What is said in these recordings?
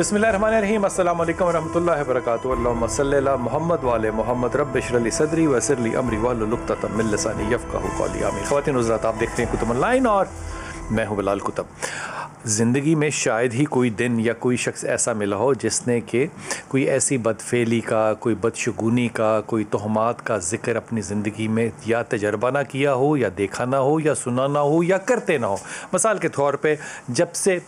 بسم اللہ الرحمن الرحیم. السلام علیکم ورحمۃ اللہ وبرکاتہ. اللہم صلی علی محمد وعلی محمد. رب اشرح لی صدری ویسر لی امری واحلل عقدۃ من لسانی یفقہوا قولی. آمین. خواتین حضرات، آپ دیکھتے ہیں کتب آن لائن اور میں ہوں بلال کتب. زندگی میں شاید ہی کوئی دن یا کوئی شخص ایسا ملا ہو جس نے کہ کوئی ایسی بدفعلی کا، کوئی بدشگونی کا، کوئی تہمات کا ذکر اپنی زندگی میں یا تجربہ نہ کیا ہو، یا دیکھا نہ ہو، یا سنا نہ ہو، یا کرتے نہ ہو. مثال کے طور پہ جب سے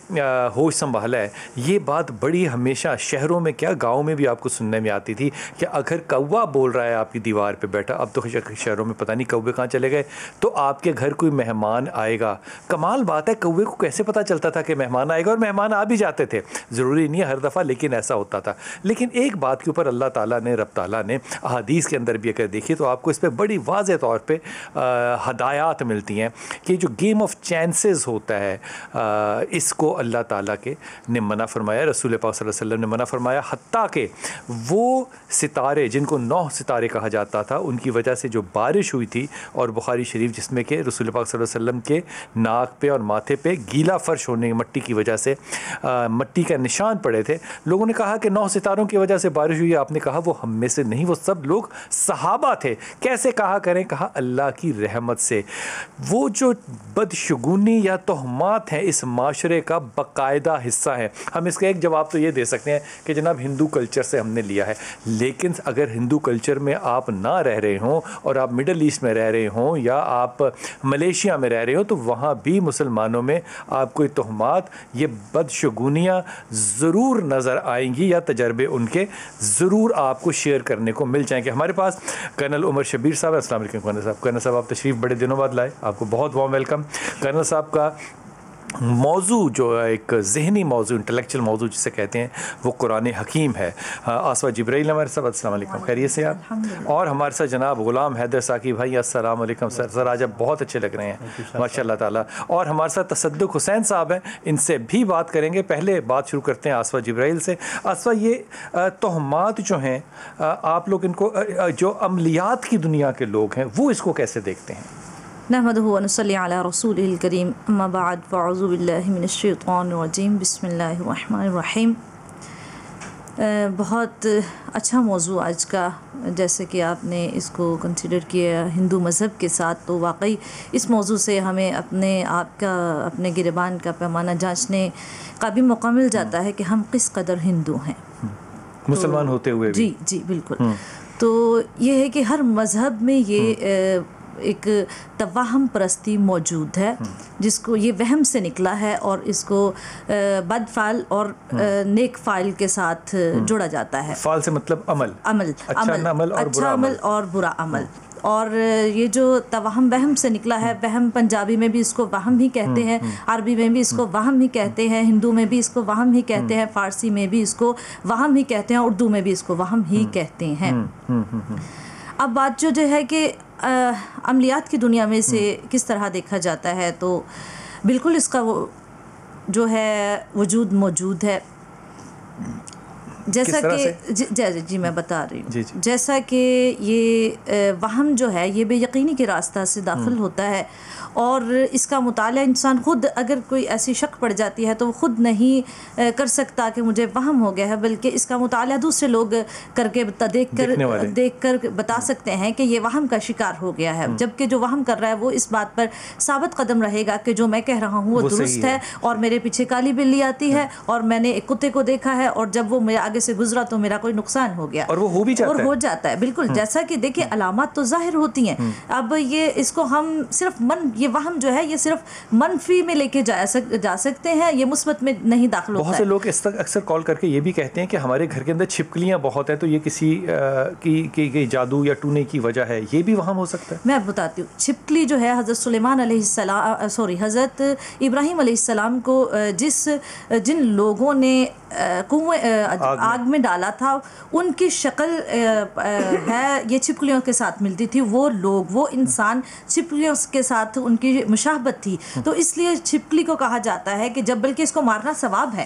ہوش سنبھالا ہے، یہ بات بڑی ہمیشہ شہروں میں کیا گاؤں میں بھی آپ کو سننے میں آتی تھی کہ اگر کوا بول رہا ہے آپ کی دیوار پہ بیٹھا، اب تو شہروں میں پتہ نہیں کوے کہاں چلے گئے، تو آپ کے گھر کوئی مہمان آئے گا. کمال بات ہے، کوے کو کیسے پتہ چلتا تھا کہ مہمان آئے گا، اور مہمان آ بھی جاتے تھے، ضروری نہیں ہے ہر دفعہ، لیکن ایسا ہوتا تھا. لیکن ایک بات کے اوپر اللہ تعالیٰ نے، رب تعالیٰ نے احادیث کے اندر بھی اگر دیکھیے تو آپ کو اس پہ بڑی واضح طور پہ ہدایات ملتی ہیں کہ جو گیم آف چانسز ہوتا ہے اس کو اللہ تعالیٰ کے نے منع فرمایا، رسول پاک صلی اللہ علیہ وسلم نے منع فرمایا. حتیٰ کہ وہ ستارے جن کو 9 ستارے کہا جاتا تھا، ان کی وجہ سے جو بارش ہوئی تھی، اور بخاری شریف جس میں کہ رسول پاک صلی اللہ علیہ وسلم کے ناک پہ اور ماتھے پہ گیلا فرش ہونے مٹی کی وجہ سے مٹی کا نشان پڑے تھے. لوگوں نے کہا کہ 9 ستاروں کی وجہ سے بارش ہوئی. آپ نے کہا وہ ہم میں سے نہیں، وہ سب لوگ صحابہ تھے. کیسے کہا کریں؟ کہا اللہ کی رحمت سے. وہ جو بدشگونی یا تہمات ہیں اس معاشرے کا باقاعدہ حصہ ہیں. ہم اس کا ایک جواب تو یہ دے سکتے ہیں کہ جناب ہندو کلچر سے ہم نے لیا ہے، لیکن اگر ہندو کلچر میں آپ نہ رہ رہے ہوں اور آپ مڈل ایسٹ میں رہ رہے ہوں یا آپ ملیشیا میں رہ رہے ہوں، تو وہاں بھی مسلمانوں میں آپ کو تہمات، یہ بدشگونیاں ضرور نظر آئیں گی، یا تجربے ان کے ضرور آپ کو شیئر کرنے کو مل جائیں گے. ہمارے پاس کرنل عمر شبیر صاحب. السلام علیکم کرنل صاحب. کرنل صاحب آپ تشریف بڑے دنوں بعد لائے، آپ کو بہت وارم ویلکم. کرنل صاحب کا موضوع جو ایک ذہنی موضوع، انٹلیکچل موضوع جسے کہتے ہیں، وہ قرآن حکیم ہے. آصفہ جبرائیل ہمارے صاحب. السلام علیکم، خیریت سے آپ؟ اور ہمارے ساتھ جناب غلام حیدر ثاقب بھائی. السلام علیکم سر. سر آج آپ بہت اچھے لگ رہے ہیں ماشاء اللہ تعالیٰ. اور ہمارے ساتھ تصدق حسین صاحب ہیں، ان سے بھی بات کریں گے. پہلے بات شروع کرتے ہیں آصفہ جبرائیل سے. آصفہ، یہ تہمات جو ہیں، آپ لوگ ان کو، جو عملیات کی دنیا کے لوگ ہیں، وہ اس کو کیسے دیکھتے ہیں؟ نحمدہ و نصلی علی رسولہ الکریم، اما بعد فاعوذ باللہ من الشیطان الرجیم، بسم اللہ الرحمن الرحیم. بہت اچھا موضوع آج کا، جیسے کہ آپ نے اس کو کنسیڈر کیا ہندو مذہب کے ساتھ، تو واقعی اس موضوع سے ہمیں اپنے آپ کا، اپنے گریبان کا پیمانہ جانچنے کا بھی موقع مل جاتا ہے کہ ہم کس قدر ہندو ہیں مسلمان ہوتے ہوئے بھی. جی بالکل. تو یہ ہے کہ ہر مذہب میں یہ ایک توہم پرستی موجود ہے، جس کو یہ وہم سے نکلا ہے، اور اس کو بد فعل اور نیک فعل کے ساتھ جوڑا جاتا ہے. فعل سے مطلب عمل، اچھا عمل اور برا عمل. اور یہ جو توہم وہم سے نکلا ہے، وہم پنجابی میں بھی اس کو وہم ہی کہتے ہیں، عربی میں بھی اس کو وہم ہی کہتے ہیں، ہندو میں بھی اس کو وہم ہی کہتے ہیں، فارسی میں بھی اس کو وہم ہی کہتے ہیں، اردو میں بھی اس کو وہم ہی کہتے ہیں. اب بات جو ہے کہ عملیات کی دنیا میں سے کس طرح دیکھا جاتا ہے، تو بالکل اس کا وہ جو ہے وجود موجود ہے. جیسا کہ جی میں بتا رہی ہوں، جیسا کہ یہ وہم جو ہے یہ بے یقینی کے راستہ سے داخل ہوتا ہے، اور اس کا مطالعہ انسان خود، اگر کوئی ایسی شک پڑ جاتی ہے تو وہ خود نہیں کر سکتا کہ مجھے وہم ہو گیا ہے، بلکہ اس کا مطالعہ دوسرے لوگ کر کے دیکھ کر بتا سکتے ہیں کہ یہ وہم کا شکار ہو گیا ہے. جبکہ جو وہم کر رہا ہے وہ اس بات پر ثابت قدم رہے گا کہ جو میں کہہ رہا ہوں وہ درست ہے، اور میرے پیچھے کالی بلی آتی ہے، اور میں نے ایک کتے کو دیکھا ہے، اور جب وہ میرے آگے سے گزرا تو میرا کوئی نقصان ہو گیا، اور وہ ہو جاتا ہے. بالکل، جیسا کہ دیکھیں علامات تو ظاہر ہوتی ہیں. اب یہ اس کو ہم صرف یہ وہم جو ہے یہ صرف منفی میں لے کے جا سکتے ہیں، یہ مثبت میں نہیں داخل ہوتا ہے. بہت سے لوگ اس تک اکثر کال کر کے یہ بھی کہتے ہیں کہ ہمارے گھر کے اندر چھپکلیاں بہت ہیں، تو یہ کسی کی جادو یا ٹونے کی وجہ ہے. یہ بھی وہم ہو سکتا ہے. میں بتاتی ہوں. چھپکلی جو ہے حضرت سلیمان علیہ السلام، حضرت ابراہیم علیہ السلام کو جن لوگوں نے آگ میں ڈالا تھا، ان کی شکل ہے یہ چھپکلیوں کے ساتھ ملتی تھی. وہ لوگ، وہ انسان چھپکلیوں کے ساتھ ان کی مشابہت تھی. تو اس لیے چھپکلی کو کہا جاتا ہے کہ جب، بلکہ اس کو مارنا ثواب ہے،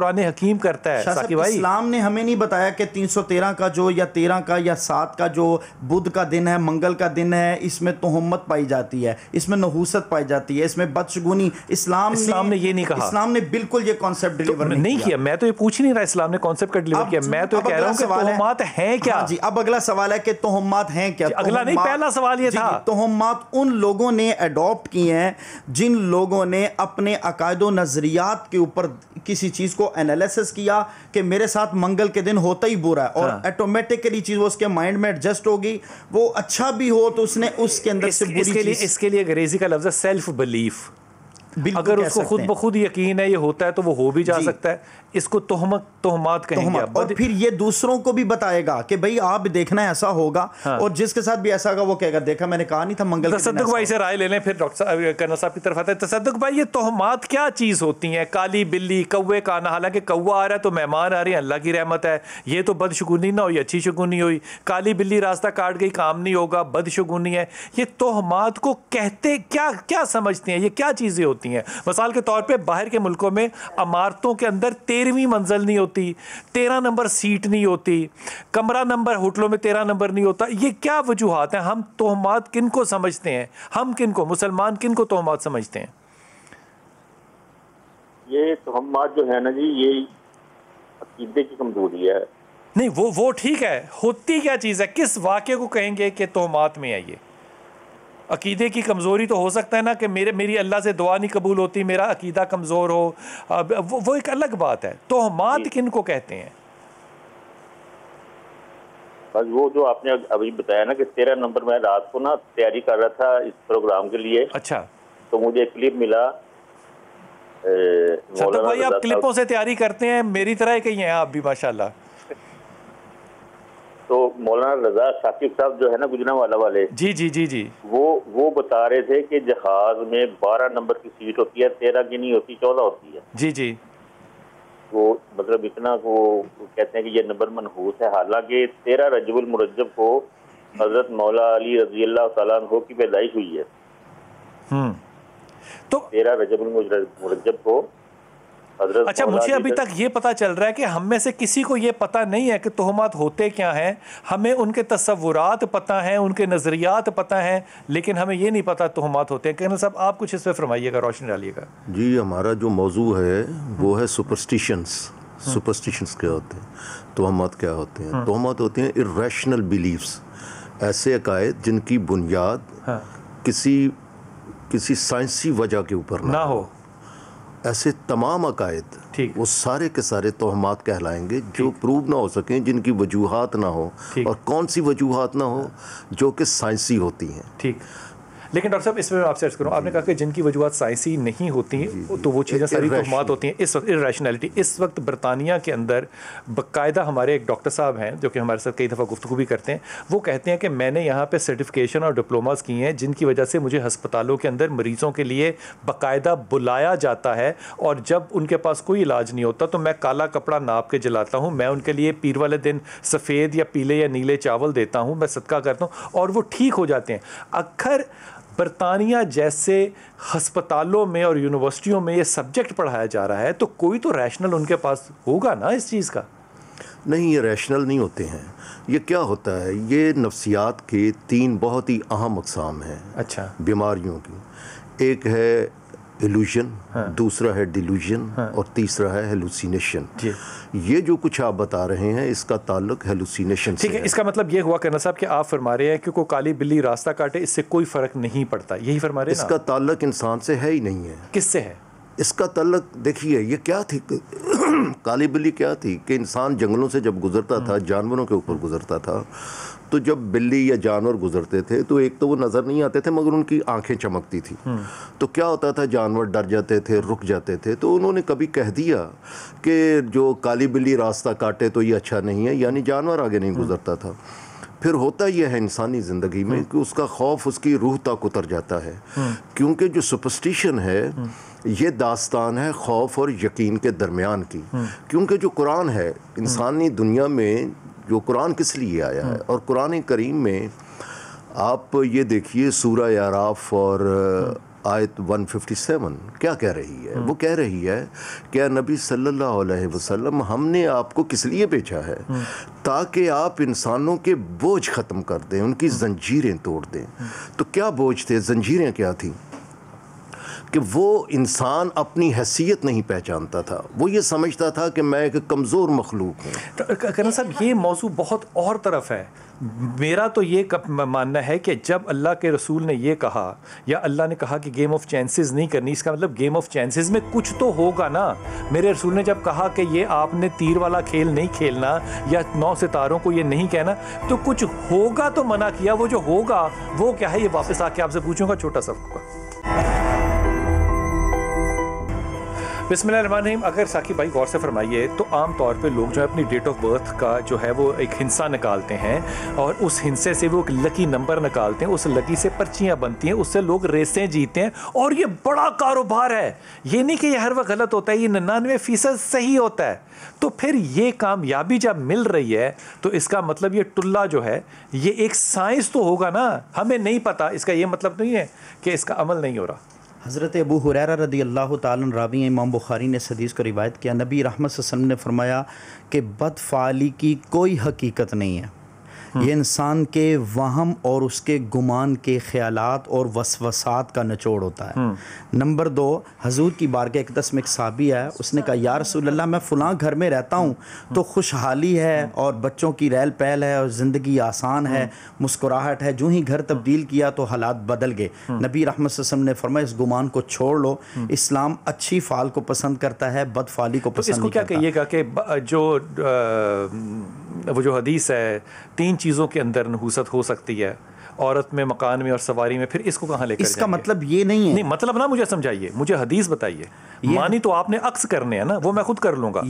قرآن حکیم کرتا ہے ساقی بھائی. اسلام نے ہمیں نہیں بتایا کہ 313 کا جو یا 13 کا یا 7 کا جو بدھ کا دن ہے، منگل کا دن ہے، اس میں تہمت پائی جاتی ہے، اس میں نحوست پائی جاتی ہے، اس میں بدشگونی. اسلام نے یہ نہیں کہا. اسلام نے بالکل یہ کانسیپٹ ڈیلیور نہیں کیا. میں تو یہ پوچھ نہیں رہا اسلام نے کانسیپٹ کا ڈیلیور کیا، میں تو کہہ رہا ہوں کہ تہمات ہیں کیا. جی اب اگلا سوال ہے کہ تہمات ہیں کیا. اگلا نہیں، پہلا سوال یہ تھا. تہمات ان لوگوں نے اڈاپٹ کی ہیں جن لوگوں نے اپنے عقائد و نظریات کے اوپر کسی چیز کو انالیسس کیا کہ میرے ساتھ منگل کے دن ہوتا ہی برا ہے، اور ایٹومیٹکلی چیز وہ اس کے مائنڈ میں ایڈجسٹ ہوگی، وہ اچھا بھی ہو تو اس نے اس کے اندر سے بری چیز. اس کے لیے انگریزی کا لفظ ہے سیلف بلیف. اگر اس کو خود بخود یقین ہے یہ ہوتا ہے تو وہ ہو بھی جا سکتا ہے. اس کو تہمات کہیں گے. اور پھر یہ دوسروں کو بھی بتائے گا کہ بھئی آپ دیکھنا ایسا ہوگا، اور جس کے ساتھ بھی ایسا ہوگا وہ کہے گا دیکھا میں نے کہا نہیں تھا منگل. تصدق بھائی سے رائے لے لیں، پھر ڈاکٹر صاحب کرنل صاحب کی طرف آتا ہے. تصدق بھائی یہ تہمات کیا چیز ہوتی ہیں؟ کالی بلی، کوے کا آنا، حالانکہ کوا آ رہا ہے تو مہمان آ رہے ہیں، اللہ کی رحمت ہے، یہ تو بدشگونی نہ ہوئی، اچھی شگونی ہوئی. کالی بلی راستہ کاٹ گئی، کام نہیں ہوگا، بدشگونی ہے. یہ تہمات کو کہتے کیا سمجھتے ہیں؟ یہ کیا چیزیں ہوتی ہیں؟ مثال کے طور پہ باہر کے ملکوں میں عمارتوں کے اندر 13ویں منزل نہیں ہوتی، 13 نمبر سیٹ نہیں ہوتی، کمرہ نمبر ہوٹلوں میں 13 نمبر نہیں ہوتا. یہ کیا وجوہات ہیں؟ ہم تہمات کن کو سمجھتے ہیں؟ ہم کن کو، مسلمان کن کو تہمات سمجھتے ہیں؟ یہ تہمات جو ہے نا جی، یہ عقیدے کی کمزوری ہے. نہیں وہ ٹھیک ہے، ہوتی کیا چیز ہے؟ کس واقعے کو کہیں گے کہ تہمات میں ہے؟ یہ عقیدے کی کمزوری تو ہو سکتا ہے نا کہ میری اللہ سے دعا نہیں قبول ہوتی، میرا عقیدہ کمزور ہو، وہ ایک الگ بات ہے. تہمات کن کو کہتے ہیں؟ بس وہ جو آپ نے ابھی بتایا نا کہ 13 نمبر میں رات کو نا تیاری کر رہا تھا اس پروگرام کے لیے. اچھا. تو مجھے ایک کلپ ملا. صدق بھائی آپ کلپوں سے تیاری کرتے ہیں، میری طرح ہی کہیں ہیں آپ بھی ماشاءاللہ. تو مولانا رضا ثاقب صاحب جو ہے نا گجرانوالہ والے، جی وہ بتا رہے تھے کہ جہاز میں 12 نمبر کی سیٹ ہوتی ہے، 13 کی نہیں ہوتی، 14 ہوتی ہے. جی وہ مطلب اتنا وہ کہتے ہیں کہ یہ نمبر منحوس ہے. حالانکہ 13 رجب المرجب کو حضرت مولا علی رضی اللہ تعالیٰ عنہ کی پیدائش ہوئی ہے. تو 13 رجب المرجب کو حضرت. اچھا، مجھے ابھی تک یہ پتا چل رہا ہے کہ ہم میں سے کسی کو یہ پتا نہیں ہے کہ تہمات ہوتے کیا ہیں. ہمیں ان کے تصورات پتا ہیں، ان کے نظریات پتا ہیں، لیکن ہمیں یہ نہیں پتا تہمات ہوتے ہیں. کرنل صاحب آپ کچھ اس پہ فرمائیے گا، روشنی ڈالیے گا. جی ہمارا جو موضوع ہے وہ ہے سپرسٹیشنز کیا ہوتے ہیں، تہمات کیا ہوتے ہیں. تہمات ہوتے ہیں irrational beliefs، ایسے عقائد جن کی بنیاد کسی سائنسی وجہ کے اوپر نہ ہو. ایسے تمام عقائد وہ سارے کے سارے تہمات کہلائیں گے جو پروو نہ ہو سکیں، جن کی وجوہات نہ ہو. اور کون سی وجوہات نہ ہو؟ جو کہ سائنسی ہوتی ہیں. ٹھیک. لیکن ڈاکٹر صاحب اس میں آپ سے عرض کروں، آپ نے کہا کہ جن کی وجوہات سائنسی نہیں ہوتی تو وہ چیزیں ساری تہمات ہوتی ہیں. اس وقت irrationality، اس وقت برطانیہ کے اندر باقاعدہ ہمارے ایک ڈاکٹر صاحب ہیں جو کہ ہمارے ساتھ کئی دفعہ گفتگو بھی کرتے ہیں. وہ کہتے ہیں کہ میں نے یہاں پہ سرٹیفکیشن اور ڈپلوماز کی ہیں جن کی وجہ سے مجھے ہسپتالوں کے اندر مریضوں کے لیے باقاعدہ بلایا جاتا ہے، اور جب ان کے پاس کوئی علاج نہیں ہوتا تو میں کالا کپڑا ناپ کے جلاتا ہوں. میں ان کے لیے پیر والے دن سفید یا پیلے یا نیلے چاول دیتا ہوں، میں صدقہ کرتا ہوں، اور وہ ٹھیک ہو جاتے ہیں. اگر برطانیہ جیسے ہسپتالوں میں اور یونیورسٹیوں میں یہ سبجیکٹ پڑھایا جا رہا ہے تو کوئی تو ریشنل ان کے پاس ہوگا نا اس چیز کا. نہیں، یہ ریشنل نہیں ہوتے ہیں. یہ کیا ہوتا ہے، یہ نفسیات کے 3 بہت ہی اہم اقسام ہیں. اچھا. بیماریوں کی. ایک ہے ایلوژن، دوسرا ہے ڈیلوژن، اور تیسرا ہے ہیلوسینیشن. یہ جو کچھ آپ بتا رہے ہیں اس کا تعلق ہیلوسینیشن سے. ٹھیک ہے، اس کا مطلب یہ ہوا کرنا صاحب کہ آپ فرما رہے ہیں کہ کوئی کالی بلی راستہ کاٹے اس سے کوئی فرق نہیں پڑتا، یہی فرما رہے ہیں. اس کا تعلق انسان سے ہے ہی نہیں ہے. کس سے ہے اس کا تعلق؟ دیکھیے یہ کیا تھی کالی بلی، کیا تھی کہ انسان جنگلوں سے جب گزرتا تھا، جانوروں کے اوپر گزرتا تھا، تو جب بلی یا جانور گزرتے تھے تو ایک تو وہ نظر نہیں آتے تھے مگر ان کی آنکھیں چمکتی تھی. تو کیا ہوتا تھا، جانور ڈر جاتے تھے، رک جاتے تھے. تو انہوں نے کبھی کہہ دیا کہ جو کالی بلی راستہ کاٹے تو یہ اچھا نہیں ہے، یعنی جانور آگے نہیں گزرتا تھا. پھر ہوتا یہ ہے انسانی زندگی میں کہ اس کا خوف اس کی روح تک اتر جاتا ہے، کیونکہ جو سپرسٹیشن ہے یہ داستان ہے خوف اور یقین کے درمیان کی. کیونکہ جو قرآن ہے انسانی دنیا میں، جو قرآن کس لیے آیا ہے، اور قرآن کریم میں آپ یہ دیکھیے سورہ اعراف اور آیت 157 کیا کہہ رہی ہے؟ وہ کہہ رہی ہے کہ نبی صلی اللہ علیہ وسلم ہم نے آپ کو کس لیے بھیجا ہے؟ تاکہ آپ انسانوں کے بوجھ ختم کر دیں، ان کی زنجیریں توڑ دیں۔ تو کیا بوجھ تھے؟ زنجیریں کیا تھیں؟ کہ وہ انسان اپنی حیثیت نہیں پہچانتا تھا، وہ یہ سمجھتا تھا کہ میں ایک کمزور مخلوق ہوں۔ کرن صاحب یہ موضوع بہت اور طرف ہے۔ میرا تو یہ ماننا ہے کہ جب اللہ کے رسول نے یہ کہا یا اللہ نے کہا کہ گیم آف چانسز نہیں کرنی، اس کا مطلب گیم آف چانسز میں کچھ تو ہوگا نا۔ میرے رسول نے جب کہا کہ یہ آپ نے تیر والا کھیل نہیں کھیلنا یا 9 ستاروں کو یہ نہیں کہنا، تو کچھ ہوگا تو منع کیا۔ وہ جو ہوگا وہ کیا ہے، یہ واپس آ کے آپ سے پوچھوں گا، چھوٹا سا ہوگا۔ بسم اللہ الرحمن الرحیم۔ اگر ساقی بھائی غور سے فرمائیے تو عام طور پہ لوگ جو ہے اپنی ڈیٹ آف برتھ کا جو ہے وہ ایک ہنسا نکالتے ہیں، اور اس ہنسے سے وہ ایک لکی نمبر نکالتے ہیں، اس لکی سے پرچیاں بنتی ہیں، اس سے لوگ ریسیں جیتے ہیں، اور یہ بڑا کاروبار ہے۔ یہ نہیں کہ یہ ہر وقت غلط ہوتا ہے، یہ 99% صحیح ہوتا ہے۔ تو پھر یہ کامیابی جب مل رہی ہے تو اس کا مطلب یہ ٹلا جو ہے یہ ایک سائنس تو ہوگا نا، ہمیں نہیں پتا۔ اس کا یہ مطلب نہیں ہے کہ اس کا عمل نہیں ہو رہا۔ حضرت ابو ہریرہ رضی اللہ تعالیٰ عنہ راوی ہیں، امام بخاری نے اس حدیث کو روایت کیا، نبی رحمت صلی اللہ علیہ وسلم نے فرمایا کہ بدفعلی کی کوئی حقیقت نہیں ہے، یہ انسان کے وہم اور اس کے گمان کے خیالات اور وسوسات کا نچوڑ ہوتا ہے۔ نمبر 2، حضور کی بارگاہ اقدس میں ایک صحابی ہے، اس نے کہا یا رسول اللہ میں فلاں گھر میں رہتا ہوں تو خوشحالی ہے اور بچوں کی ریل پہل ہے اور زندگی آسان ہے، مسکراہٹ ہے، جو ہی گھر تبدیل کیا تو حالات بدل گئے۔ نبی رحمت صلی اللہ علیہ وسلم نے فرمایا اس گمان کو چھوڑ لو، اسلام اچھی فعال کو پسند کرتا ہے، بد فعالی کو پسند نہیں کرتا۔ اس کو کیا کہیے گا کہ وہ جو حدیث ہے 3 چیزوں کے اندر نحوست ہو سکتی ہے، عورت میں، مکان میں اور سواری میں، پھر اس کو کہاں لے کر اس کا مطلب یہ نہیں ہے، نہیں مطلب نہ مجھے سمجھائیے، مجھے حدیث بتائیے۔ مانی تو آپ نے عکس کرنے ہیں نا، وہ میں خود کر لوں گا،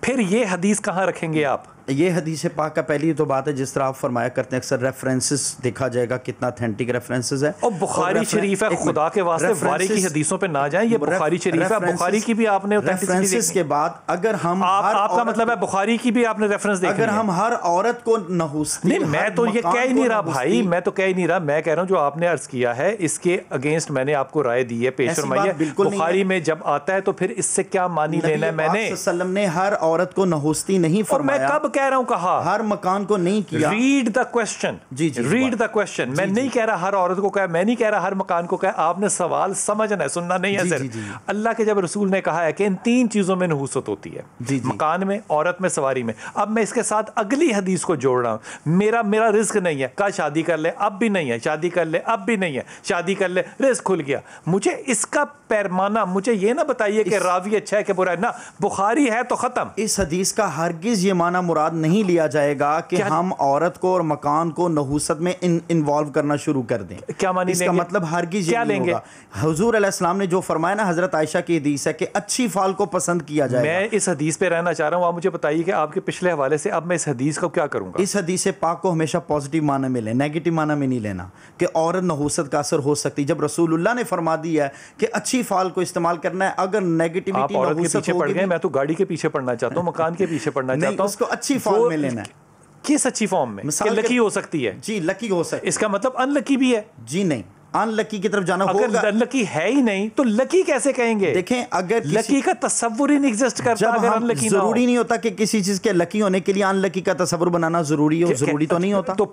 پھر یہ حدیث کہاں رکھیں گے آپ؟ یہ حدیث پاک کا پہلی تو بات ہے، جس طرح آپ فرمایا کرتے ہیں اکثر ریفرنسز دیکھا جائے گا کتنا اتھینٹک ریفرنسز ہے، اور بخاری شریف ہے، خدا کے واسطے واری کی حدیثوں پہ نہ جائیں، یہ بخاری شریف ہے، بخاری کی بھی آپ نے ریفرنسز کے بعد اگر ہم آپ کا مطلب ہے بخاری کی بھی آپ نے ریفرنس دیکھی، اگر ہم ہر عورت کو نحوستی، نہیں میں تو یہ کہہ ہی نہیں رہا بھائی، میں تو کہہ ہی نہیں رہا، میں کہہ رہا ہوں جو آپ نے عرض کیا ہے اس کے اگینسٹ میں نے آپ کو رائے دی ہے، پیش فرمائی ہے۔ بخاری میں جب آتا ہے تو پھر اس سے کیا مانی لینا ہے؟ میں نے نبی صلی اللہ علیہ وسلم نے ہر عورت کو نحوستی نہیں فرمایا، میں کب کہہ رہا ہوں کہا، ہر مکان کو نہیں کیا۔ Read the question, read the question. میں نہیں کہہ رہا ہر عورت کو کہا، میں نہیں کہہ رہا ہر مکان کو کہا، آپ نے سوال سمجھنا ہے، سننا نہیں ہے صرف۔ اللہ کے جب رسول نے کہا ہے کہ ان 3 چیزوں میں نحوست ہوتی ہے، مکان میں، عورت میں، سواری میں۔ اب میں اس کے ساتھ اگلی حدیث کو جوڑ رہا ہوں، میرا رزق نہیں ہے، کہا شادی کر لے، اب بھی نہیں ہے، شادی کر لے، اب بھی نہیں ہے، شادی کر لے، رزق کھل گیا۔ مجھے اس کا پیمانہ، مجھے یہ نہ بتائیے کہ راوی اچھا ہے کہ برا ہے، نہ بخاری ہے تو ختم۔ اس حدیث کا ہرگز یہ معنی مراد نہیں لیا جائے گا کہ ہم عورت کو اور مکان کو نحوست میں انوالو کرنا شروع کر دیں۔ کیا معنی اس کا مطلب ہرگز یہ نہیں ہوگا۔ حضور علیہ السلام نے جو فرمایا نا، حضرت عائشہ کی حدیث ہے کہ اچھی فعل کو پسند کیا جائے گا۔ میں اس حدیث پہ رہنا چاہ رہا ہوں، آپ مجھے بتائیے کہ آپ کے پچھلے حوالے سے اب میں اس حدیث کو کیا کروں گا؟ اس حدیث پاک کو ہمیشہ پازیٹیو معنی میں لیں، نیگیٹو معنی میں نہیں لینا کہ عورت نحوست کا اثر ہو سکتی۔ جب رسول اللہ نے فرما دیا ہے کہ اچھی فعل کو استعمال کرنا ہے، اگر نیگیٹیوٹی آپ عورت کے پیچھے پڑ گئے، میں تو گاڑی کے پیچھے پڑنا چاہتا ہوں، مکان کے پیچھے پڑنا چاہتا ہوں، اس کو اچھی فعل میں لینا ہے۔ کس اچھی فارم میں؟ کہ لکی ہو سکتی ہے؟ جی لکی ہو سکتی ہے۔ اس کا مطلب ان لکی بھی ہے؟ جی نہیں، ان لکی کی طرف جانا ہوگا۔ اگر ان لکی ہے ہی نہیں تو لکی کیسے کہیں گے؟ دیکھیں اگر لکی کا تصور ہی نہیں ایگزسٹ کرتا اگر ان لکی نہ ہو۔ ضروری نہیں ہوتا کہ کسی چیز کے لکی ہونے کے لیے ان لکی کا تصور بنانا ضروری ہو، ضروری تو نہیں ہوتا۔ تو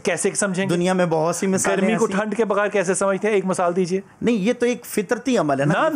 کیسے سمجھیں گے؟ دنیا میں بہت سی مثالیں، گرمی کو ٹھنڈ کے بغیر کیسے سمجھتے ہیں؟ ایک مثال دیجئے۔ نہیں یہ تو ایک فطرتی عمل ہے نا،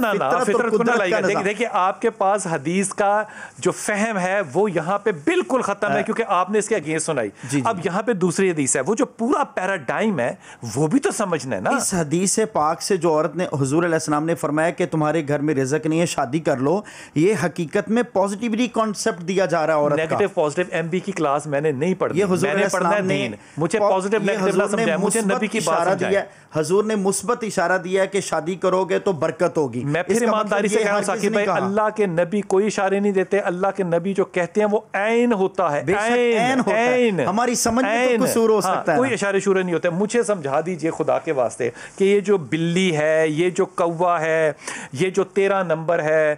فطرت کو نہ لائیے۔ دیکھیں آپ کے پاس حدیث کا جو فہم ہے وہ یہاں پہ بالکل ختم ہے، کیونکہ آپ نے اس کے اگینسٹ سنائی۔ اب یہاں پہ دوسری حدیث ہے، وہ جو پورا پیراڈائم ہے وہ بھی تو سمجھنا ہے نا۔ اس حدیث پاک سے جو عورت نے، حضور علیہ السلام نے فرمایا کہ تمہارے گھر میں رزق نہیں ہے، شادی کر لو، یہ حقیقت میں پازیٹیوٹی کانسیپٹ دیا جا رہا ہے عورت کا۔ نیگیٹو پازیٹیو ایم بی کی کلاس میں نے نہیں پڑھی، یہ حضور میں نے پڑھنا ہے دین، مجھے پازیٹیو نیگیٹو نہ سمجھائیں، مجھے نبی کی بات سمجھائیں۔ حضور نے مثبت اشارہ دیا ہے کہ شادی کرو گے تو برکت ہوگی۔ میں پھر ایمانداری سے کہہ رہا ہوں ثاقب بھائی، اللہ کے نبی کوئی اشارے نہیں دیتے، اللہ کے نبی جو کہتے ہیں وہ عین ہوتا ہے، عین۔ ہماری سمجھ میں تو قصور ہو سکتا ہے، کوئی اشارے شورے نہیں ہوتے۔ مجھے سمجھا دیجئے خدا کے واسطے کہ یہ جو بلی ہے، یہ جو کوا ہے، یہ جو 13 نمبر ہے،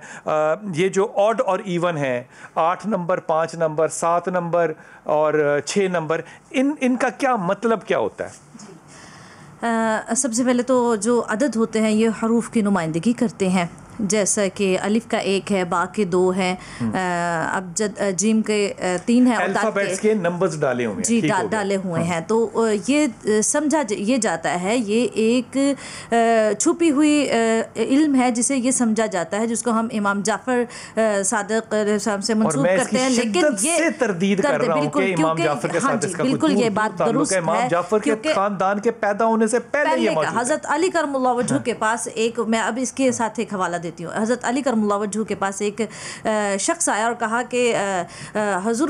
یہ جو آڈ اور ایون ہے، 8 نمبر، 5 نمبر، 7 نمبر اور 6 نمبر، ان کا کیا مطلب کیا ہوتا ہے؟ سب سے پہلے تو جو عدد ہوتے ہیں یہ حروف کی نمائندگی کرتے ہیں، جیسا کہ الف کا 1 ہے، با کے 2 ہیں، ابجد جیم کے 3 ہیں، اور الفابیٹس کے نمبرز ڈالے ہوئے ہیں، جی ڈالے ہوئے ہیں. تو یہ سمجھا یہ جاتا ہے یہ ایک چھپی ہوئی علم ہے جسے یہ سمجھا جاتا ہے، جس کو ہم امام جعفر صادق سے منسوب کرتے ہیں. لیکن یہ تردید کر رہا ہوں کہ امام جعفر کے ساتھ اس کا بالکل یہ بات درست ہے، امام جعفر کے خاندان کے پیدا ہونے سے پہلے یہ موجود ہے. حضرت علی کرم اللہ وجہہ کے پاس ایک، میں اب اس کے ساتھ ایک حوالہ دیتی ہوں. حضرت علی کرم اللہ وجہہ کے پاس ایک شخص آیا اور کہا کہ حضور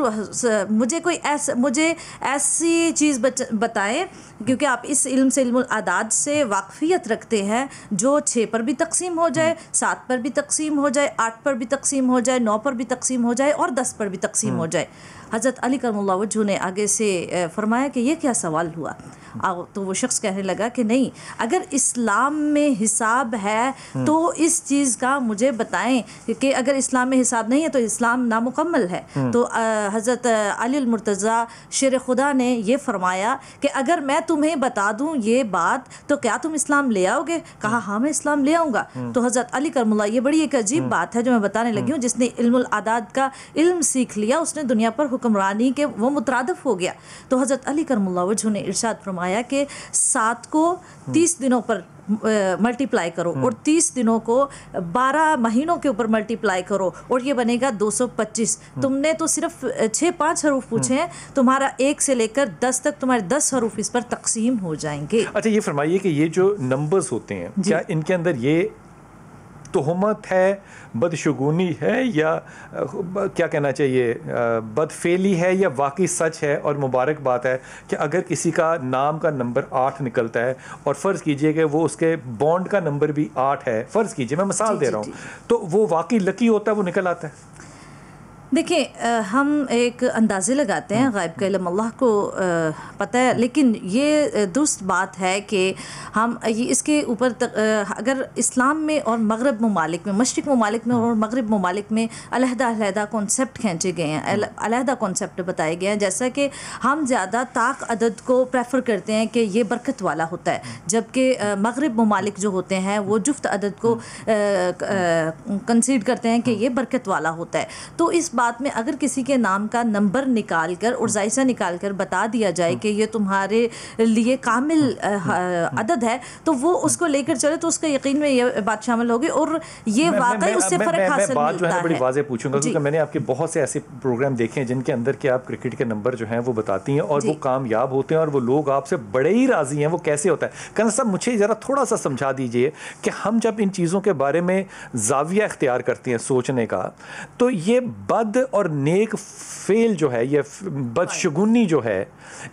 مجھے ایسی چیز بتائیں، کیونکہ آپ اس علم سے، علم الاعداد سے واقفیت رکھتے ہیں جو 6 پر بھی تقسیم ہو جائے، 7 پر بھی تقسیم ہو جائے، 8 پر بھی تقسیم ہو جائے، 9 پر بھی تقسیم ہو جائے اور 10 پر بھی تقسیم ہو جائے. حضرت علی کرم اللہ وجہہ نے آگے سے فرمایا کہ یہ کیا سوال ہوا؟ تو وہ شخص کہنے لگا کہ نہیں، اگر اسلام میں حساب ہے تو اس چیز کا مجھے بتائیں کہ اگر اسلام میں حساب نہیں ہے تو اسلام نامکمل ہے. تو حضرت علی المرتضیٰ شیر خدا نے یہ فرمایا کہ اگر میں تمہیں بتا دوں یہ بات تو کیا تم اسلام لے آؤ گے؟ کہا ہاں میں اسلام لے آؤں گا. تو حضرت علی کرم اللہ، یہ بڑی ایک عجیب بات ہے جو میں بتانے لگی ہوں، جس نے علم الاعداد کا علم سیکھ لیا اس نے دنیا پر حکمرانی کے وہ مترادف ہو گیا. تو حضرت علی کرم اللہ وجہہ نے ارشاد فرمایا کہ 7 کو 30 دنوں پر ملٹیپلائی کرو اور 30 دنوں کو 12 مہینوں کے اوپر ملٹیپلائی کرو اور یہ بنے گا 225. تم نے تو صرف 6-5 حروف پوچھے ہیں، تمہارا 1 سے لے کر 10 تک تمہارے 10 حروف اس پر تقسیم ہو جائیں گے. اچھا یہ فرمائیے کہ یہ جو نمبرز ہوتے ہیں کیا ان کے اندر یہ تہمت ہے، بدشگونی ہے، یا کیا کہنا چاہیے بدفعلی ہے، یا واقعی سچ ہے اور مبارک بات ہے کہ اگر کسی کا نام کا نمبر 8 نکلتا ہے اور فرض کیجئے کہ وہ اس کے بانڈ کا نمبر بھی 8 ہے، فرض کیجئے، میں مثال دے رہا ہوں، تو وہ واقعی لکی ہوتا ہے، وہ نکل آتا ہے؟ دیکھیں ہم ایک اندازے لگاتے ہیں، غائب کا علم اللہ کو پتہ ہے، لیکن یہ درست بات ہے کہ ہم اس کے اوپر اگر اسلام میں اور مغرب ممالک میں، مشرق ممالک میں اور مغرب ممالک میں علیحدہ کانسیپٹ کھینچے گئے ہیں، علیحدہ کانسیپٹ بتائے گئے ہیں. جیسا کہ ہم زیادہ طاق عدد کو پریفر کرتے ہیں کہ یہ برکت والا ہوتا ہے، جبکہ مغرب ممالک جو ہوتے ہیں وہ جفت عدد کو کنسیڈ کرتے ہیں کہ یہ برکت والا ہوتا ہے. تو اس بات میں اگر کسی کے نام کا نمبر نکال کر اور ذائقہ نکال کر بتا دیا جائے کہ یہ تمہارے لیے کامل عدد ہے تو وہ اس کو لے کر چلے تو اس کا یقین میں یہ بات شامل ہوگی اور یہ واقعی اس سے فرق حاصل ملتا ہے. بات جو ہے بڑی واضح پوچھوں گا کیونکہ میں نے آپ کے بہت سے ایسے پروگرام دیکھے ہیں جن کے اندر کہ آپ کرکٹ کے نمبر جو ہیں وہ بتاتی ہیں اور وہ کامیاب ہوتے ہیں اور وہ لوگ آپ سے بڑے ہی راضی ہیں. وہ کیسے ہوتا ہے؟ کہنا صاحب مجھے ذرا تھوڑا سا سمجھا دیجئے کہ ہم جب ان چیزوں کے بارے میں زاویہ اختیار کرتے ہیں سوچنے کا، تو یہ بد اور نیک فعل جو ہے، یہ بدشگونی جو ہے،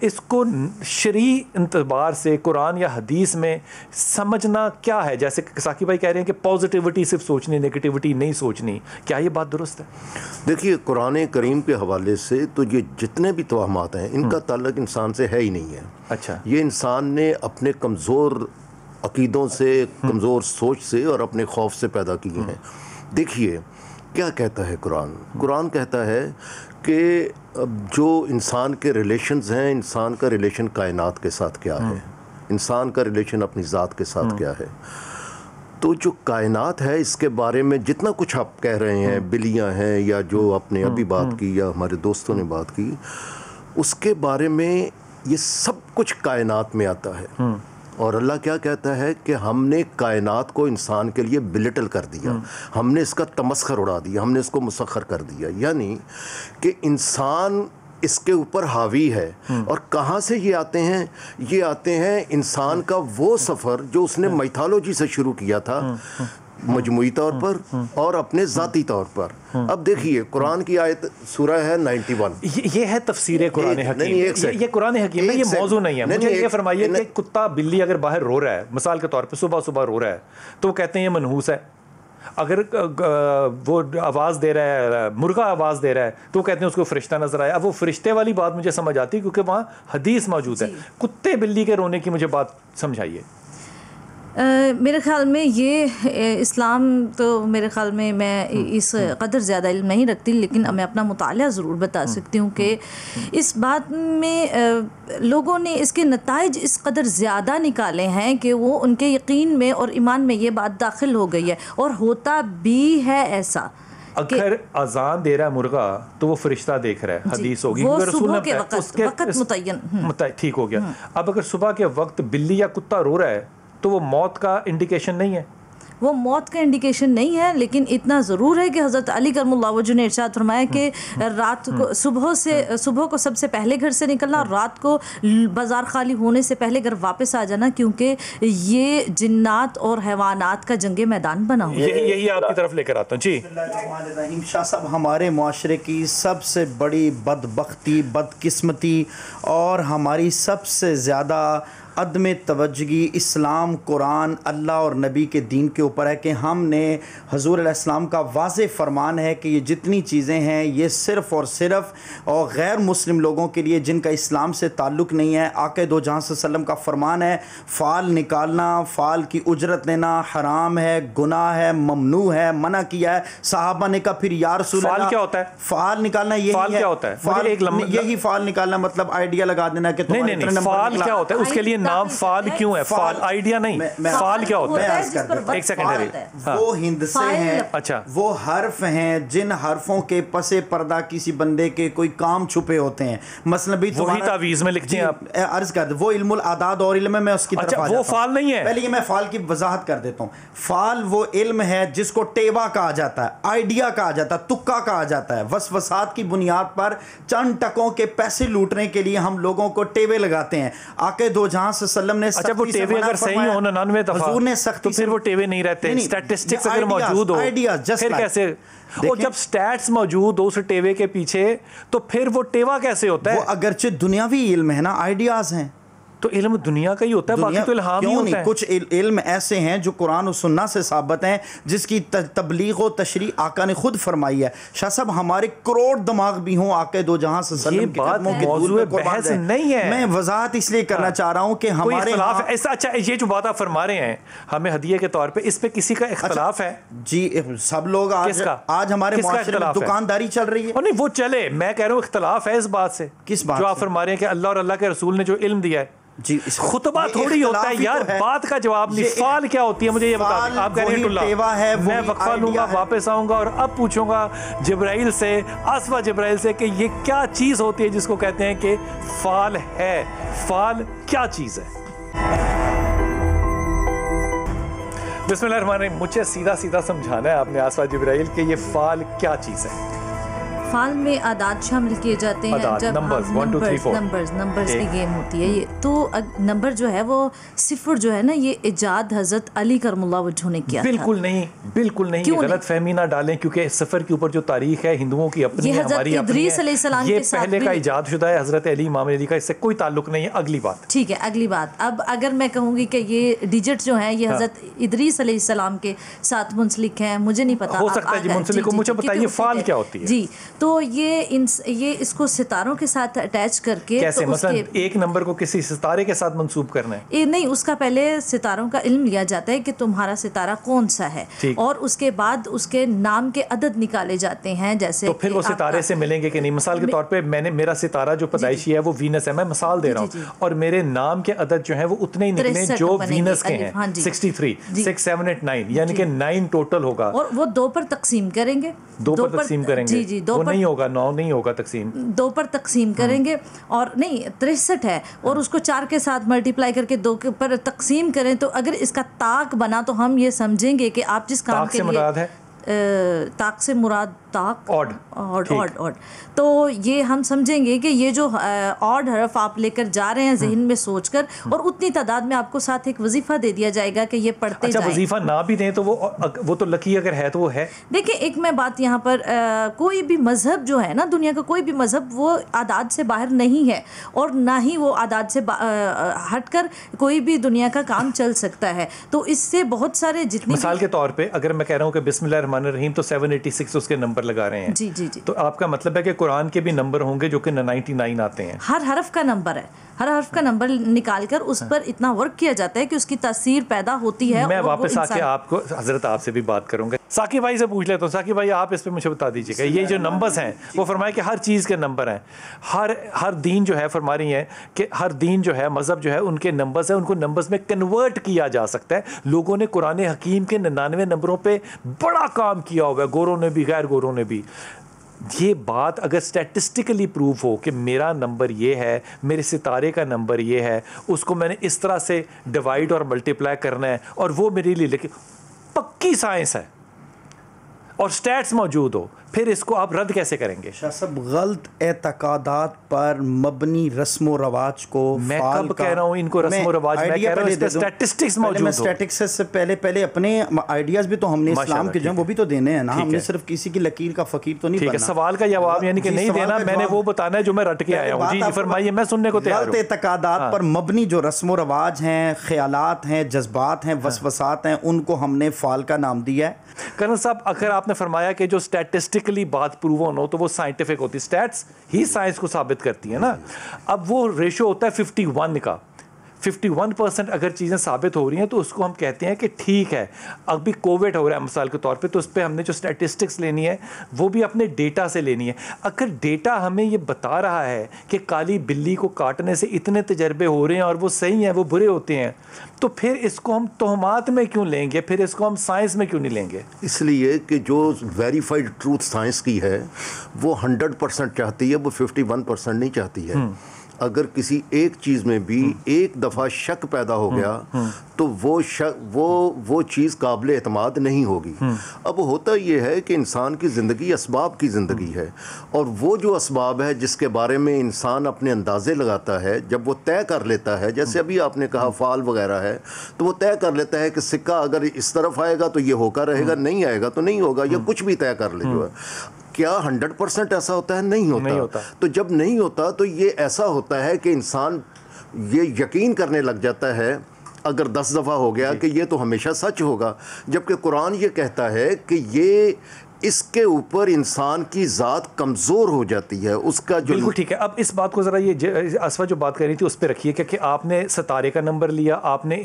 اس کو شرعی اعتبار سے قرآن یا حدیث میں سمجھنا کیا ہے؟ جیسے ساقی بھائی کہہ رہے ہیں کہ پازیٹیوٹی صرف سوچنی، نیگیٹیوٹی نہیں سوچنی، کیا یہ بات درست ہے؟ دیکھیے قرآن کریم کے حوالے سے تو یہ جتنے بھی توہمات ہیں ان کا تعلق انسان سے ہے ہی نہیں ہے. اچھا، یہ انسان نے اپنے کمزور عقیدوں سے، کمزور سوچ سے اور اپنے خوف سے پیدا کیے ہیں. دیکھیے کیا کہتا ہے قرآن؟ قرآن کہتا ہے کہ جو انسان کے ریلیشنز ہیں، انسان کا ریلیشن کائنات کے ساتھ کیا ہے، انسان کا ریلیشن اپنی ذات کے ساتھ کیا ہے. تو جو کائنات ہے اس کے بارے میں جتنا کچھ آپ کہہ رہے ہیں، بلیاں ہیں یا جو آپ نے ابھی بات کی یا ہمارے دوستوں نے بات کی، اس کے بارے میں یہ سب کچھ کائنات میں آتا ہے. اور اللہ کیا کہتا ہے کہ ہم نے کائنات کو انسان کے لیے بلٹل کر دیا، ہم نے اس کا تمسخر اڑا دیا، ہم نے اس کو مسخر کر دیا. یعنی کہ انسان اس کے اوپر حاوی ہے. اور کہاں سے یہ آتے ہیں؟ یہ آتے ہیں انسان کا وہ سفر جو اس نے میتھالوجی سے شروع کیا تھا، مجموعی طور پر اور اپنے ذاتی طور پر. اب دیکھیے قرآن کی آیت سورہ ہے 91، یہ ہے تفسیر قرآن حکیم. یہ قرآن حکیم ہے، یہ موضوع نہیں ہے. مجھے یہ فرمائیے کہ کتا بلی اگر باہر رو رہا ہے، مثال کے طور پہ صبح صبح رو رہا ہے، تو وہ کہتے ہیں یہ منحوس ہے. اگر وہ آواز دے رہا ہے، مرغا آواز دے رہا ہے، تو وہ کہتے ہیں اس کو فرشتہ نظر آیا. اب وہ فرشتے والی بات مجھے سمجھ آتی ہے کیونکہ وہاں حدیث موجود ہے. کتے بلی کے رونے کی مجھے بات سمجھائیے. میرے خیال میں یہ اسلام تو میرے خیال میں اس قدر زیادہ علم نہیں رکھتی، لیکن میں اپنا مطالعہ ضرور بتا سکتی ہوں کہ اس بات میں لوگوں نے اس کے نتائج اس قدر زیادہ نکالے ہیں کہ وہ ان کے یقین میں اور ایمان میں یہ بات داخل ہو گئی ہے، اور ہوتا بھی ہے ایسا۔ اگر اذان دے رہا ہے مرغا تو وہ فرشتہ دیکھ رہا ہے، حدیث ہوگی، وہ صبح کے وقت متعین ٹھیک ہو گیا۔ اب اگر صبح کے وقت بلی یا کتا رو رہا ہے تو وہ موت کا انڈیکیشن نہیں ہے، وہ موت کا انڈیکیشن نہیں ہے، لیکن اتنا ضرور ہے کہ حضرت علی کرم اللہ وجہ نے ارشاد فرمایا کہ رات کو صبح کو سب سے پہلے گھر سے نکلنا، اور رات کو بازار خالی ہونے سے پہلے گھر واپس آ جانا، کیونکہ یہ جنات اور حیوانات کا جنگ میدان بنا ہوا ہے۔ یہی آپ کی طرف لے کر آتا ہوں۔ جی شاہ صاحب، ہمارے معاشرے کی سب سے بڑی بدبختی، بدقسمتی اور ہماری سب سے زیادہ عدم توجہی اسلام، قرآن، اللہ اور نبی کے دین کے اوپر ہے کہ ہم نے حضور علیہ السلام کا واضح فرمان ہے کہ یہ جتنی چیزیں ہیں یہ صرف اور صرف اور غیر مسلم لوگوں کے لیے جن کا اسلام سے تعلق نہیں ہے۔ آقا دو جہاں صلی اللہ علیہ وسلم کا فرمان ہے فال نکالنا، فال کی اجرت لینا حرام ہے، گناہ ہے، ممنوع ہے، منع کیا ہے۔ صحابہ نے کہا پھر یا رسول اللہ فال کیا ہوتا ہے؟ فال نکالنا یہی ہے، یہی فال نکالنا مطلب آئیڈیا لگا دینا کہ نہیں، فال کیا ہوتا ہے؟ اس کے لیے نام فال کیوں ہے؟ فال آئیڈیا نہیں، فال کیا ہوتا ہے؟ ایک سیکنڈ، وہ ہندسے ہیں، اچھا وہ حرف ہیں جن حرفوں کے پس پردہ کسی بندے کے کوئی کام چھپے ہوتے ہیں، مثلا بھی وہی تعویذ میں لکھتے ہیں آپ، عرض کر دیں وہ علم الاعداد اور علم ہے، میں اس کی طرف وہ فال نہیں ہے۔ پہلے یہ میں فال کی وضاحت کر دیتا ہوں۔ فال وہ علم ہے جس کو ٹیوا کہا جاتا ہے، آئیڈیا کہا جاتا ہے، تکا کہا جاتا ہے، وسوسات کی بنیاد پر چند ٹکوں کے پیسے لوٹنے کے لیے ہم لوگوں کو ٹیوے لگاتے ہیں۔ آقا دو جہاں صلی اللہ علیہ وسلم نے اچھا وہ ٹیوے اگر صحیح ہو 99 دفعہ تو پھر وہ ٹیوے نہیں رہتے، اسٹیٹسٹکس اگر موجود ہو پھر کیسے؟ اور جب سٹیٹس موجود ہو اس ٹیوے کے پیچھے تو پھر وہ ٹیوا کیسے ہوتا ہے؟ وہ اگرچہ دنیاوی علم ہے نا، آئیڈیاز ہیں، تو علم دنیا کا ہی ہوتا ہے، باقی تو الہام ہی ہوتا ہے۔ کچھ علم ایسے ہیں جو قرآن و سنت سے ثابت ہیں، جس کی تبلیغ و تشریح آقا نے خود فرمائی ہے۔ شاہ صاحب ہمارے کروڑ دماغ بھی ہوں آقا دو جہاں صلی اللہ علیہ وسلم کے قدموں کے موضوع بحث نہیں ہے، میں وضاحت اس لیے کرنا چاہ رہا ہوں کہ ہمارے اختلاف ایسا۔ اچھا یہ جو بات آپ فرما رہے ہیں ہمیں ہدیے کے طور پہ، اس پہ کسی کا اختلاف ہے؟ جی سب لوگ آج ہمارے معاشرے میں دکانداری چل رہی ہے، نہیں وہ چلے، میں کہہ رہا ہوں اختلاف ہے اس بات سے۔ کس بات جو آپ فرما رہے ہیں کہ اللہ اور اللہ کے رسول نے جو علم دیا ہے، جی خطبہ تھوڑی ہوتا ہے یار، بات کا جواب نہیں۔ فال کیا ہوتی ہے مجھے یہ بتا دیں۔ آپ کہہ رہے ہیں میں وقفہ لوں گا، واپس آؤں گا اور اب پوچھوں گا جبرائیل سے، آسفا جبرائیل سے کہ یہ کیا چیز ہوتی ہے جس کو کہتے ہیں کہ فال ہے؟ فال کیا چیز ہے؟ بسم اللہ الرحمن الرحیم۔ مجھے سیدھا سمجھانا ہے آپ نے آسفا جبرائیل کہ یہ فال کیا چیز ہے؟ فال میں اعداد شامل کیے جاتے ہیں، جب نمبرز کی گیم ہوتی ہے یہ، تو نمبر جو ہے وہ صفر جو ہے نا، یہ ایجاد حضرت علی کرم اللہ وجہ نے کیا تھا۔ بالکل نہیں، غلط فہمی نہ ڈالیں، کیونکہ صفر کے اوپر جو تاریخ ہے ہندوؤں کی اپنی ہے، ہماری اپنی ہے، یہ پہلے کا ایجاد شدہ ہے حضرت علی امام علی کا، اس سے کوئی تعلق نہیں ہے۔ اگلی بات، ٹھیک ہے، اگلی بات، اب اگر میں کہوں گی کہ یہ ڈیجٹ جو ہیں یہ حضرت ادریس علیہ السلام کے ساتھ منسلک ہیں، مجھے نہیں پتا، ہو سکتا ہے جی منسلک ہو، مجھے بتائیے فال کیا ہوتی ہے؟ جی تو یہ اس کو ستاروں کے ساتھ اٹیچ کر کے، کیسے مثلا ایک نمبر کو کسی ستارے کے ساتھ منسوب کرنا ہے؟ نہیں، اس کا پہلے ستاروں کا علم لیا جاتا ہے کہ تمہارا ستارہ کون سا ہے، اور اس کے بعد اس کے نام کے عدد نکالے جاتے ہیں، جیسے تو پھر وہ ستارے سے ملیں گے کہ نہیں؟ مثال کے طور پہ میرا ستارہ جو پیدائشی ہے وہ وینس ہے، میں مثال دے رہا ہوں، اور میرے نام کے عدد جو ہیں وہ اتنے ہی نکلیں جو وینس کے ہیں، 63 6 7 8 9، یعنی کہ 9 ٹوٹل ہوگا، اور وہ 2 پر تقسیم کریں گے، 2 پر تقسیم کریں گے، جی وہ نہیں ہوگا، 9 نہیں ہوگا تقسیم، 2 پر تقسیم کریں گے، اور نہیں 63 ہے، اور اس کو 4 کے ساتھ ملٹیپلائی کر کے 2 پر تقسیم کریں، تو اگر اس کا طاق بنا تو ہم یہ سمجھیں گے کہ آپ جس کام کے لیے طاق سے مراد طاق آڈ، تو یہ ہم سمجھیں گے کہ یہ جو آڈ حرف آپ لے کر جا رہے ہیں ذہن میں سوچ کر، اور اتنی تعداد میں آپ کو ساتھ ایک وظیفہ دے دیا جائے گا کہ یہ پڑھتے جائیں۔ اچھا وظیفہ نہ بھی دیں تو وہ تو لکی اگر ہے تو وہ ہے۔ دیکھیں ایک میں بات یہاں پر، کوئی بھی مذہب جو ہے نا، دنیا کا کوئی بھی مذہب وہ اعداد سے باہر نہیں ہے، اور نہ ہی وہ اعداد سے ہٹ کر کوئی بھی دنیا کا کام چل سکتا ہے، تو اس سے بہت سارے جتنے مثال کے طور پہ اگر میں کہہ رہا ہوں کہ بسم اللہ الرحمن الرحمن الرحیم تو 786 اس کے نمبر لگا رہے ہیں. جی جی جی. تو آپ کا مطلب ہے کہ قرآن کے بھی نمبر ہوں گے جو کہ 99 آتے ہیں. ہر حرف کا نمبر ہے, ہر حرف کا نمبر نکال کر اس پر اتنا ورک کیا جاتا ہے کہ اس کی تاثیر پیدا ہوتی ہے. میں واپس آ کے آپ کو حضرت آپ سے بھی بات کروں گا. ثاقب بھائی سے پوچھ لیتا ہوں. ثاقب بھائی آپ اس پہ مجھے بتا دیجیے گا, یہ جو نمبرز ہیں وہ فرمایا کہ ہر چیز کے نمبر ہیں. ہر دین جو ہے فرما رہی ہیں کہ ہر دین جو ہے, مذہب جو ہے, ان کے نمبرز ہیں, ان کو نمبرز میں کنورٹ کیا جا سکتا ہے. لوگوں نے قرآن حکیم کے 99 نمبروں پہ بڑا کام کیا ہوا ہے, گوروں نے بھی غیر گوروں نے بھی. یہ بات اگر اسٹیٹسٹیکلی پروف ہو کہ میرا نمبر یہ ہے, میرے ستارے کا نمبر یہ ہے, اس کو میں نے اس طرح سے ڈیوائڈ اور ملٹیپلائی کرنا ہے اور وہ میرے لیے, لیکن پکی سائنس ہے اور سٹیٹس موجود ہو, پھر اس کو آپ رد کیسے کریں گے؟ شاہ صاحب غلط اعتقادات پر مبنی رسم و رواج کو میں کب کہہ رہا ہوں ان کو رسم و رواج, میں کہہ رہا ہوں اس پہ سٹیٹسٹکس موجود ہو. میں سٹیٹسٹکس سے پہلے اپنے آئیڈیاز بھی تو ہم نے اسلام کے جو ہیں وہ بھی تو دینے ہیں نا, ہم نے صرف کسی کی لکیر کا فقیر تو نہیں بننا. ٹھیک ہے, سوال کا جواب یعنی کہ نہیں دینا, میں نے وہ بتانا ہے جو میں رٹ کے آیا ہوں. جی فرمائیے, میں سننے کو تیار ہوں. غلط اعتقادات پر مبنی جو رسم و رواج ہیں, خیالات ہیں, جذبات ہیں, وسوسات ہیں, ان کو ہم نے فال کا نام دیا ہے. کرنل صاحب اگر آپ نے فرمایا کہ جو اسٹیٹسٹکلی بات پروون ہو تو وہ سائنٹیفک ہوتی, اسٹیٹس ہی سائنس کو ثابت کرتی ہے نا. اب وہ ریشو ہوتا ہے 51 کا, 51% اگر چیزیں ثابت ہو رہی ہیں تو اس کو ہم کہتے ہیں کہ ٹھیک ہے. ابھی کووڈ ہو رہا ہے مثال کے طور پہ, تو اس پہ ہم نے جو اسٹیٹسٹکس لینی ہے وہ بھی اپنے ڈیٹا سے لینی ہے. اگر ڈیٹا ہمیں یہ بتا رہا ہے کہ کالی بلی کو کاٹنے سے اتنے تجربے ہو رہے ہیں اور وہ صحیح ہیں, وہ برے ہوتے ہیں, تو پھر اس کو ہم توہمات میں کیوں لیں گے, پھر اس کو ہم سائنس میں کیوں نہیں لیں گے؟ اس لیے کہ جو ویریفائڈ ٹروتھ سائنس کی ہے وہ 100% چاہتی ہے, وہ 51% نہیں چاہتی ہے. اگر کسی ایک چیز میں بھی ایک دفعہ شک پیدا ہو گیا تو وہ چیز قابل اعتماد نہیں ہوگی. اب ہوتا یہ ہے کہ انسان کی زندگی اسباب کی زندگی ہے, اور وہ جو اسباب ہے جس کے بارے میں انسان اپنے اندازے لگاتا ہے, جب وہ طے کر لیتا ہے, جیسے ابھی آپ نے کہا فال وغیرہ ہے, تو وہ طے کر لیتا ہے کہ سکہ اگر اس طرف آئے گا تو یہ ہو کر رہے گا, نہیں آئے گا تو نہیں ہوگا, یا کچھ بھی طے کر لے جو ہے. کیا 100% ایسا ہوتا ہے؟ نہیں ہوتا. تو جب نہیں ہوتا تو یہ ایسا ہوتا ہے کہ انسان یہ یقین کرنے لگ جاتا ہے اگر 10 دفعہ ہو گیا کہ یہ تو ہمیشہ سچ ہوگا, جبکہ قرآن یہ کہتا ہے کہ یہ اس کے اوپر انسان کی ذات کمزور ہو جاتی ہے, اس کا جو. بالکل ٹھیک ہے. اب اس بات کو ذرا یہ اسفا جو بات کر رہی تھی اس پہ رکھیے کہ آپ نے ستارے کا نمبر لیا, آپ نے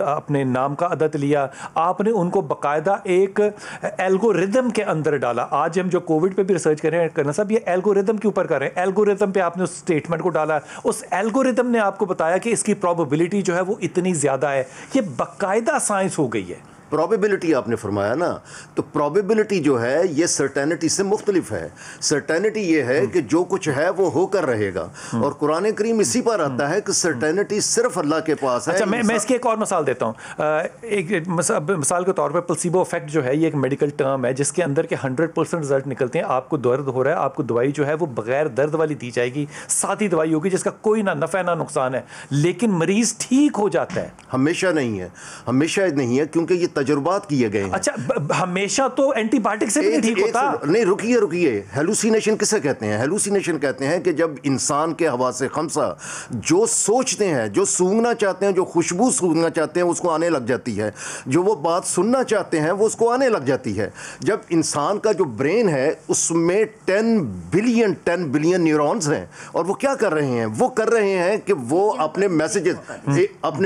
اپنے نام کا عدد لیا, آپ نے ان کو باقاعدہ ایک الگوریدم کے اندر ڈالا. آج ہم جو کووڈ پہ بھی ریسرچ کر رہے ہیں کرنا صاحب, یہ الگوریدم کے اوپر کر رہے ہیں. الگوریدم پہ آپ نے اس اسٹیٹمنٹ کو ڈالا, اس الگوریدم نے آپ کو بتایا کہ اس کی پروبیبلٹی جو ہے وہ اتنی زیادہ ہے. یہ باقاعدہ سائنس ہو گئی ہے. پروبیبلٹی آپ نے فرمایا نا, تو پروبیبلٹی جو ہے یہ سرٹینٹی سے مختلف ہے. سرٹینٹی یہ ہے کہ جو کچھ ہے وہ ہو کر رہے گا, اور قرآن کریم اسی پر آتا ہے کہ سرٹینٹی صرف اللہ کے پاس ہے. اچھا میں اس کی ایک اور مثال دیتا ہوں. ایک مثال کے طور پر پلسیبو افیکٹ جو ہے یہ ایک میڈیکل ٹرم ہے جس کے اندر کہ 100% رزلٹ نکلتے ہیں. آپ کو درد ہو رہا ہے, آپ کو دوائی جو ہے وہ بغیر درد والی دی جائے گی, ساتھی دوائی ہوگی جس کا کوئی نہ نفع نہ نقصان ہے, لیکن مریض ٹھیک ہو جاتا ہے. ہمیشہ نہیں ہے, ہمیشہ نہیں ہے, کیونکہ یہ تجربات کیے گئے ہیں. اچھا ہمیشہ تو اینٹی بائیوٹک سے بھی نہیں ٹھیک ہوتا. نہیں, رکیے. ہیلوسینیشن کسے کہتے ہیں؟ ہیلوسینیشن کہتے ہیں کہ جب انسان کے حواس خمسہ جو سوچتے ہیں, جو سونگنا چاہتے ہیں, جو خوشبو سونگنا چاہتے ہیں اس کو آنے لگ جاتی ہے, جو وہ بات سننا چاہتے ہیں وہ اس کو آنے لگ جاتی ہے. جب انسان کا جو برین ہے اس میں 10 بلین نیورونز ہیں, اور وہ کیا کر رہے ہیں؟ وہ کر رہے ہیں کہ وہ اپنے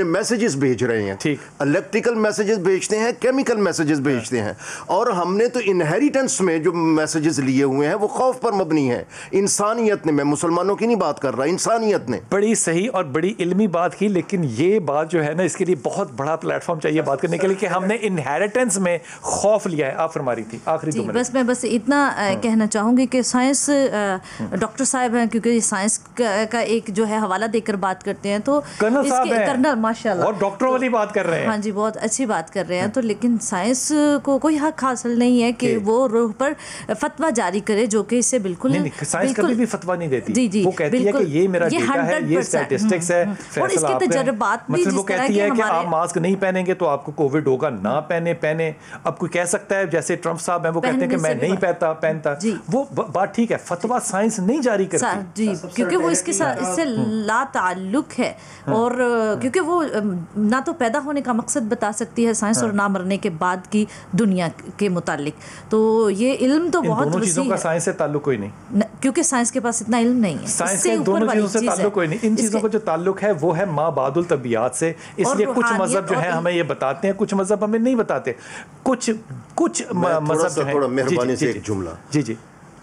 میسیجز بھیج رہے ہیں. الیکٹریکل میسیجز بھیجتے ہیں, کیمیکل میسیجز بھیجتے ہیں, اور ہم نے تو انہیریٹنس میں جو میسیجز لیے ہوئے ہیں وہ خوف پر مبنی ہے. انسانیت نے, میں مسلمانوں کی نہیں بات کر رہا, انسانیت نے بڑی صحیح اور بڑی علمی بات کی, لیکن یہ بات جو ہے نا اس کے لیے بہت بڑا پلیٹ فارم چاہیے بات کرنے کے لیے کہ ہم نے انہیریٹنس میں خوف لیا ہے. آپ فرما رہی تھی آخری 2 منٹ. میں بس اتنا کہنا چاہوں گی کہ سائنس ڈاکٹر صاحب ہیں, کیونکہ یہ سائنس کا ایک جو ہے حوالہ دے کر بات کرتے ہیں, تو کرنل ماشاء اللہ اور ڈاکٹروں والی بات کر رہے ہیں. ہاں جی, بہت اچھی بات کر رہے ہیں. تو لیکن سائنس کو کوئی حق حاصل نہیں ہے کہ وہ روح پر فتویٰ جاری کرے, جو کہ اس سے بالکل نہیں, سائنس کبھی بھی فتویٰ نہیں دیتی. جی وہ کہتی ہے کہ یہ میرا ڈیٹا ہے, یہ اسٹیٹسٹکس ہے, اور اس کے تجربات بھی, مثلا وہ کہتی ہے کہ آپ ماسک نہیں پہنیں گے تو آپ کو کووڈ ہوگا, نہ پہنے. اب کوئی کہہ سکتا ہے جیسے ٹرمپ صاحب ہیں وہ کہتے ہیں کہ میں نہیں پہنتا, وہ بات ٹھیک ہے, فتویٰ سائنس نہیں جاری کرتی. جی, کیونکہ وہ اس سے لا تعلق ہے, اور کیونکہ وہ نہ تو پیدا ہونے کا مقصد بتا سکتی ہے سائنس, اور نہ مرنے کے بعد کی دنیا کے متعلق. تو یہ علم تو بہت دونوں چیزوں کا سائنس سے تعلق کوئی نہیں, کیونکہ سائنس کے پاس اتنا علم نہیں ہے. سائنس کا دونوں چیزوں سے تعلق کوئی نہیں. ان چیزوں کا جو تعلق ہے وہ ہے ما بعد الطبیعت سے. اس لیے کچھ مذہب جو ہے ہمیں یہ بتاتے ہیں, کچھ مذہب ہمیں نہیں بتاتے. کچھ مذہب جو ہے, تھوڑا مہربانی سے ایک جملہ, جی جی,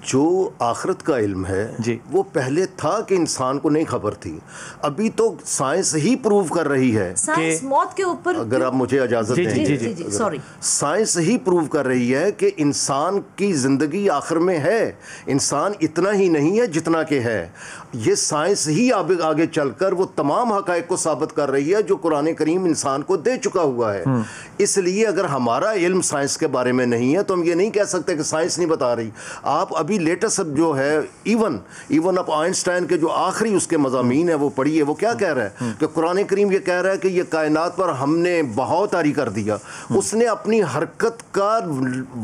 جو آخرت کا علم ہے وہ پہلے تھا کہ انسان کو نہیں خبر تھی. ابھی تو سائنس ہی پروو کر رہی ہے سائنس موت کے اوپر, اگر آپ مجھے اجازت دیں, سائنس ہی پروو کر رہی ہے کہ انسان کی زندگی آخر میں ہے. انسان اتنا ہی نہیں ہے جتنا کہ ہے. یہ سائنس ہی آگے چل کر وہ تمام حقائق کو ثابت کر رہی ہے جو قرآن کریم انسان کو دے چکا ہوا ہے. اس لیے اگر ہمارا علم سائنس کے بارے میں نہیں ہے تو ہم یہ نہیں کہہ سکتے کہ سائنس نہیں بتا رہی. آپ ابھی لیٹسٹ جو ہے ایون اب آئنسٹائن کے جو آخری اس کے مضامین ہیں وہ پڑھیے, وہ کیا کہہ رہا ہے کہ قرآن کریم یہ کہہ رہا ہے کہ یہ کائنات پر ہم نے بہت طاری کر دیا. اس نے اپنی حرکت کا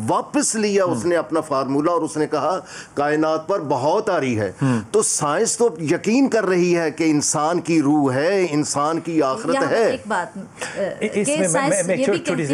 واپس لیا, اس نے اپنا فارمولہ, اور اس نے کہا کائنات پر بہت طاری ہے. تو سائنس تو یقین کر رہی ہے کہ انسان کی روح ہے, انسان کی آخرت ہے. ایک بات میں چھوٹی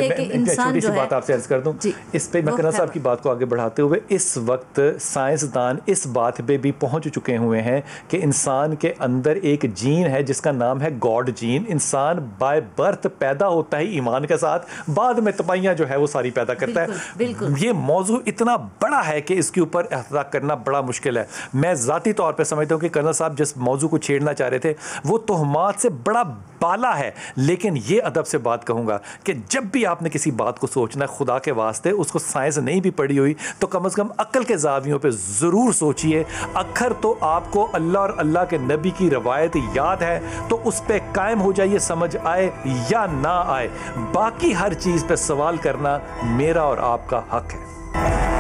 سی بات آپ سے عرض کر دوں اس پہ, میں کرنا صاحب کی بات کو آگے بڑھاتے ہوئے, اس وقت سائنسدان اس بات پہ بھی پہنچ چکے ہوئے ہیں کہ انسان کے اندر ایک جین ہے جس کا نام ہے گاڈ جین. انسان بائی برتھ پیدا ہوتا ہے ایمان کے ساتھ, بعد میں تباہیاں جو ہے وہ ساری پیدا کرتا ہے. یہ موضوع اتنا بڑا ہے کہ اس کے اوپر احتجاج کرنا بڑا مشکل ہے. میں ذاتی طور پہ سمجھتا ہوں کہ کرنل صاحب جس موضوع کو چھیڑنا چاہ رہے تھے وہ تہمات سے بڑا بالا ہے. لیکن یہ ادب سے بات کہوں گا کہ جب بھی آپ نے کسی بات کو سوچنا ہے, خدا کے واسطے اس کو سائنس نہیں بھی پڑھی ہوئی تو کم از کم عقل کے زاویوں پہ ضرور سوچئے. اکھر تو آپ کو اللہ اور اللہ کے نبی کی روایت یاد ہے تو اس پہ قائم ہو جائیے, سمجھ آئے یا نہ آئے. باقی ہر چیز پہ سوال کرنا میرا اور آپ کا حق ہے.